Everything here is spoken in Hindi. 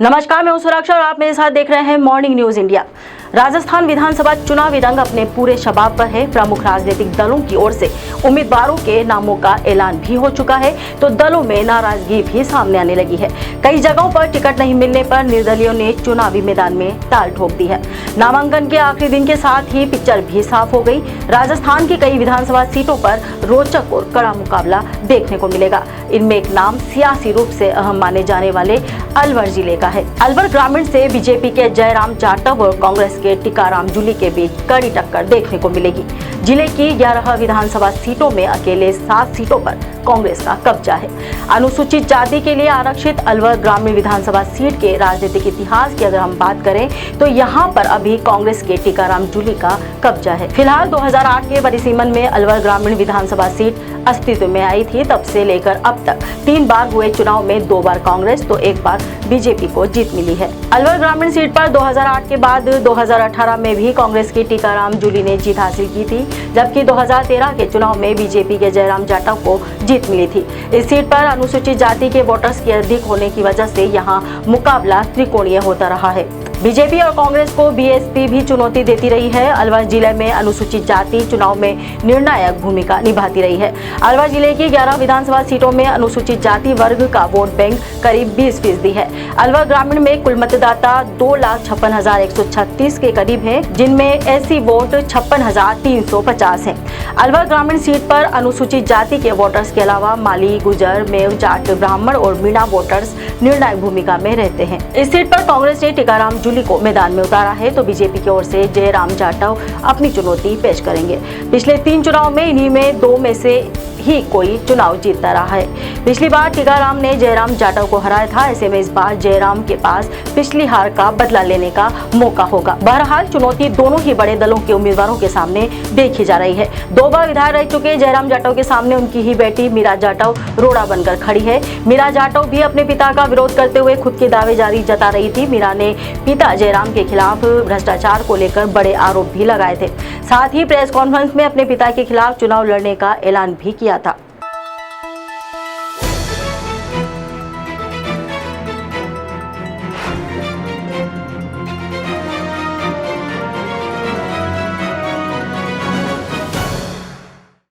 नमस्कार, मैं हूं सुरक्षा और आप मेरे साथ देख रहे हैं मॉर्निंग न्यूज इंडिया। राजस्थान विधानसभा चुनावी रंग अपने पूरे शबाब पर है। प्रमुख राजनीतिक दलों की ओर से उम्मीदवारों के नामों का ऐलान भी हो चुका है, तो दलों में नाराजगी भी सामने आने लगी है। कई जगहों पर टिकट नहीं मिलने पर निर्दलीयों ने चुनावी मैदान में ताल ठोक दी है। नामांकन के आखिरी दिन के साथ ही पिक्चर भी साफ हो गई। राजस्थान की कई विधानसभा सीटों पर रोचक और कड़ा मुकाबला देखने को मिलेगा। इनमें एक नाम सियासी रूप से अहम माने जाने वाले अलवर जिले का है। अलवर ग्रामीण से बीजेपी के जयराम जाटव और कांग्रेस के टीकाराम जूली के बीच कड़ी टक्कर देखने को मिलेगी। जिले की 11 विधानसभा सीटों में अकेले 7 सीटों पर कांग्रेस का कब्जा है। अनुसूचित जाति के लिए आरक्षित अलवर ग्रामीण विधानसभा सीट के राजनीतिक इतिहास की अगर हम बात करें तो यहाँ पर अभी कांग्रेस के टीकाराम जूली का कब्जा है। फिलहाल 2008 के परिसीमन में अलवर ग्रामीण विधानसभा सीट अस्तित्व में आई थी। तब से लेकर अब तक 3 बार हुए चुनाव में 2 बार कांग्रेस तो 1 बार बीजेपी को जीत मिली है। अलवर ग्रामीण सीट पर 2008 के बाद 2018 में भी कांग्रेस की टीकाराम जूली ने जीत हासिल की थी, जबकि 2013 के चुनाव में बीजेपी के जयराम जाटव को जीत मिली थी। इस सीट पर अनुसूचित जाति के वोटर्स की अधिक होने की वजह से यहाँ मुकाबला त्रिकोणीय होता रहा है। बीजेपी और कांग्रेस को बीएसपी भी चुनौती देती रही है। अलवर जिले में अनुसूचित जाति चुनाव में निर्णायक भूमिका निभाती रही है। अलवर जिले की 11 विधानसभा सीटों में अनुसूचित जाति वर्ग का वोट बैंक करीब 20% है। अलवर ग्रामीण में कुल मतदाता 2,56,136 के करीब हैं, जिनमें एससी वोट 56,350 हैं। अलवर ग्रामीण सीट पर अनुसूचित जाति के वोटर्स के अलावा माली, गुजर, मेव, जाट, ब्राह्मण और मीणा वोटर्स निर्णायक भूमिका में रहते हैं। इस सीट पर कांग्रेस ने टीकाराम जूली को मैदान में उतारा है, तो बीजेपी की ओर से जयराम जाटव अपनी चुनौती पेश करेंगे। पिछले 3 चुनाव में इन्हीं में 2 में से ही कोई चुनाव जीतता रहा है। पिछली बार टीकाराम ने जयराम जाटव को हराया था। ऐसे में इस बार जयराम के पास पिछली हार का बदला लेने का मौका होगा। बहरहाल चुनौती दोनों ही बड़े दलों के उम्मीदवारों के सामने देखी जा रही है। 2 बार विधायक रह चुके जयराम जाटव के सामने उनकी ही बेटी मीरा जाटव रोड़ा बनकर खड़ी है। मीरा जाटव भी अपने पिता का विरोध करते हुए खुद की दावेदारी जता रही थी। मीरा ने पिता जयराम के खिलाफ भ्रष्टाचार को लेकर बड़े आरोप भी लगाए थे। साथ ही प्रेस कॉन्फ्रेंस में अपने पिता के खिलाफ चुनाव लड़ने का ऐलान भी किया था।